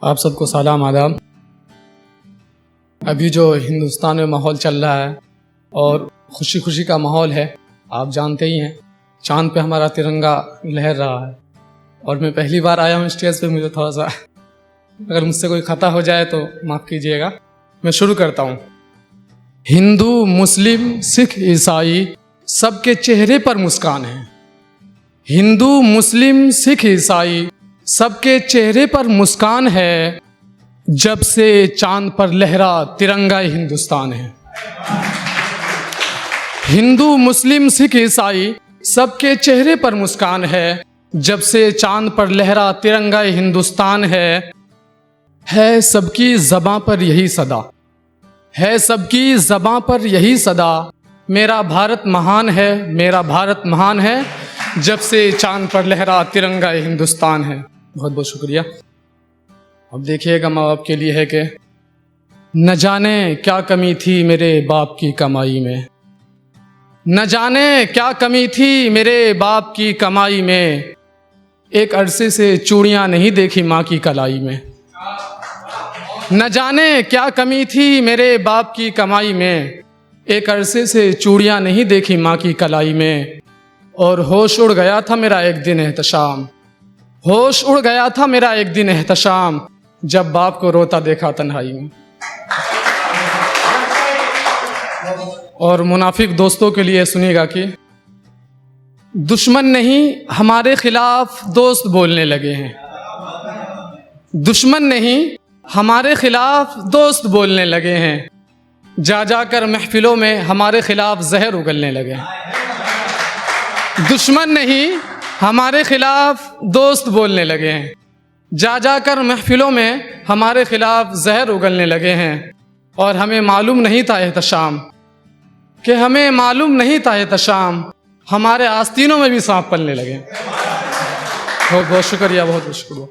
आप सबको सलाम आदाब। अभी जो हिंदुस्तान में माहौल चल रहा है और खुशी खुशी का माहौल है, आप जानते ही हैं। चांद पे हमारा तिरंगा लहर रहा है और मैं पहली बार आया हूँ स्टेज पे। मुझे थोड़ा सा अगर मुझसे कोई खता हो जाए तो माफ़ कीजिएगा। मैं शुरू करता हूँ। हिंदू, मुस्लिम, सिख, ईसाई सबके चेहरे पर मुस्कान है। हिंदू, मुस्लिम, सिख, ईसाई सबके चेहरे पर मुस्कान है, जब से चांद पर लहरा तिरंगा हिंदुस्तान है। हिंदू, मुस्लिम, सिख, ईसाई सबके चेहरे पर मुस्कान है, जब से चांद पर लहरा तिरंगा हिंदुस्तान है सबकी ज़बां पर यही सदा, है सबकी ज़बां पर यही सदा, मेरा भारत महान है, मेरा भारत महान है, जब से चांद पर लहरा तिरंगा हिंदुस्तान है। बहुत बहुत शुक्रिया। अब देखिएगा, माँ बाप के लिए है कि न जाने क्या कमी थी मेरे बाप की कमाई में, न जाने क्या कमी थी मेरे बाप की कमाई में, एक अरसे से चूड़ियाँ नहीं देखी माँ की कलाई में। न जाने क्या कमी थी मेरे बाप की कमाई में, एक अरसे से चूड़ियाँ नहीं देखी माँ की कलाई में, और होश उड़ गया था मेरा एक दिन एहतशाम, होश उड़ गया था मेरा एक दिन एहतशाम, जब बाप को रोता देखा तन्हाई में। और मुनाफिक दोस्तों के लिए सुनिएगा कि दुश्मन नहीं हमारे खिलाफ दोस्त बोलने लगे हैं, दुश्मन नहीं हमारे खिलाफ दोस्त बोलने लगे हैं, जा जाकर महफिलों में हमारे खिलाफ जहर उगलने लगे हैं। दुश्मन नहीं हमारे खिलाफ दोस्त बोलने लगे हैं, जा जाकर महफिलों में हमारे खिलाफ जहर उगलने लगे हैं। और हमें मालूम नहीं था एहतशाम, कि हमें मालूम नहीं था एहतशाम, हमारे आस्तीनों में भी सांप पलने लगे। बहुत बहुत शुक्रिया, बहुत बहुत शुक्रिया।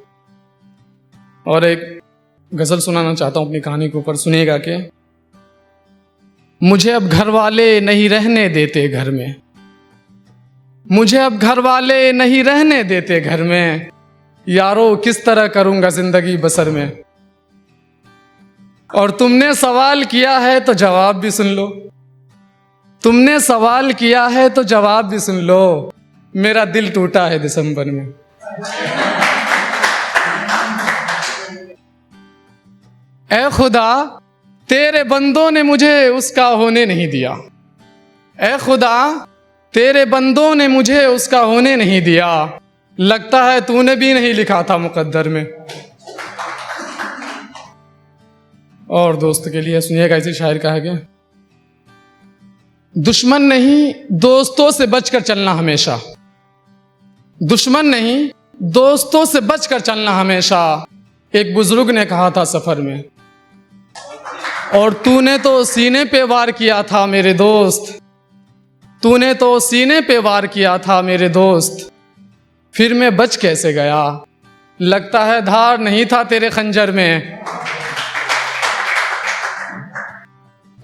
और एक गज़ल सुनाना चाहता हूँ अपनी कहानी के ऊपर, सुनिएगा कि मुझे अब घर वाले नहीं रहने देते घर में, मुझे अब घर वाले नहीं रहने देते घर में, यारो किस तरह करूँगा ज़िंदगी बसर में। और तुमने सवाल किया है तो जवाब भी सुन लो, तुमने सवाल किया है तो जवाब भी सुन लो, मेरा दिल टूटा है दिसंबर में। ऐ खुदा तेरे बंदों ने मुझे उसका होने नहीं दिया, ऐ खुदा तेरे बंदों ने मुझे उसका होने नहीं दिया, लगता है तूने भी नहीं लिखा था मुकद्दर में। और दोस्त के लिए सुनिएगा, इसी शायर का है कि दुश्मन नहीं दोस्तों से बचकर चलना हमेशा, दुश्मन नहीं दोस्तों से बचकर चलना हमेशा, एक बुजुर्ग ने कहा था सफर में। और तूने तो सीने पे वार किया था मेरे दोस्त, तूने तो सीने पे वार किया था मेरे दोस्त, फिर मैं बच कैसे गया, लगता है धार नहीं था तेरे खंजर में।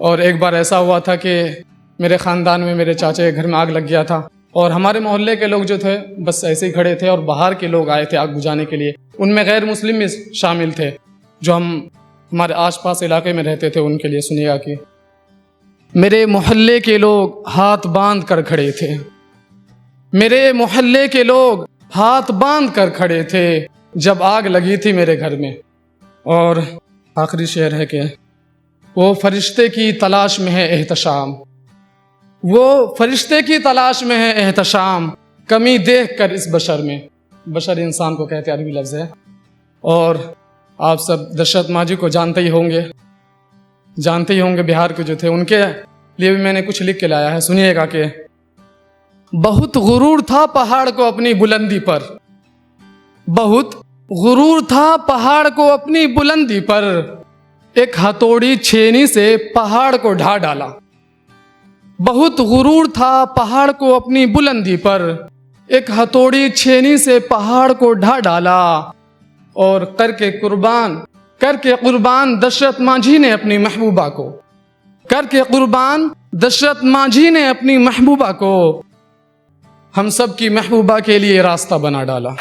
और एक बार ऐसा हुआ था कि मेरे ख़ानदान में मेरे चाचा के घर में आग लग गया था, और हमारे मोहल्ले के लोग जो थे बस ऐसे ही खड़े थे, और बाहर के लोग आए थे आग बुझाने के लिए। उनमें गैर मुस्लिम भी शामिल थे जो हमारे आसपास इलाके में रहते थे। उनके लिए सुनिएगा कि मेरे मोहल्ले के लोग हाथ बांध कर खड़े थे, मेरे मोहल्ले के लोग हाथ बांध कर खड़े थे, जब आग लगी थी मेरे घर में। और आखिरी शेर है कि वो फरिश्ते की तलाश में है एहतशाम, वो फरिश्ते की तलाश में है एहतशाम, कमी देख कर इस बशर में। बशर इंसान को कहते अरबी लफ्ज़ है। और आप सब दशरथ मांझी को जानते ही होंगे, बिहार के जो थे, उनके लिए भी मैंने कुछ लिख के लाया है, सुनिएगा कि बहुत गुरूर था पहाड़ को अपनी बुलंदी पर, बहुत गुरूर था पहाड़ को अपनी बुलंदी पर, एक हथौड़ी छेनी से पहाड़ को ढा डाला। बहुत गुरूर था पहाड़ को अपनी बुलंदी पर, एक हथौड़ी छेनी से पहाड़ को ढा डाला। और करके कुर्बान दशरथ मांझी ने अपनी महबूबा को, करके कुर्बान दशरथ मांझी ने अपनी महबूबा को, हम सब की महबूबा के लिए रास्ता बना डाला।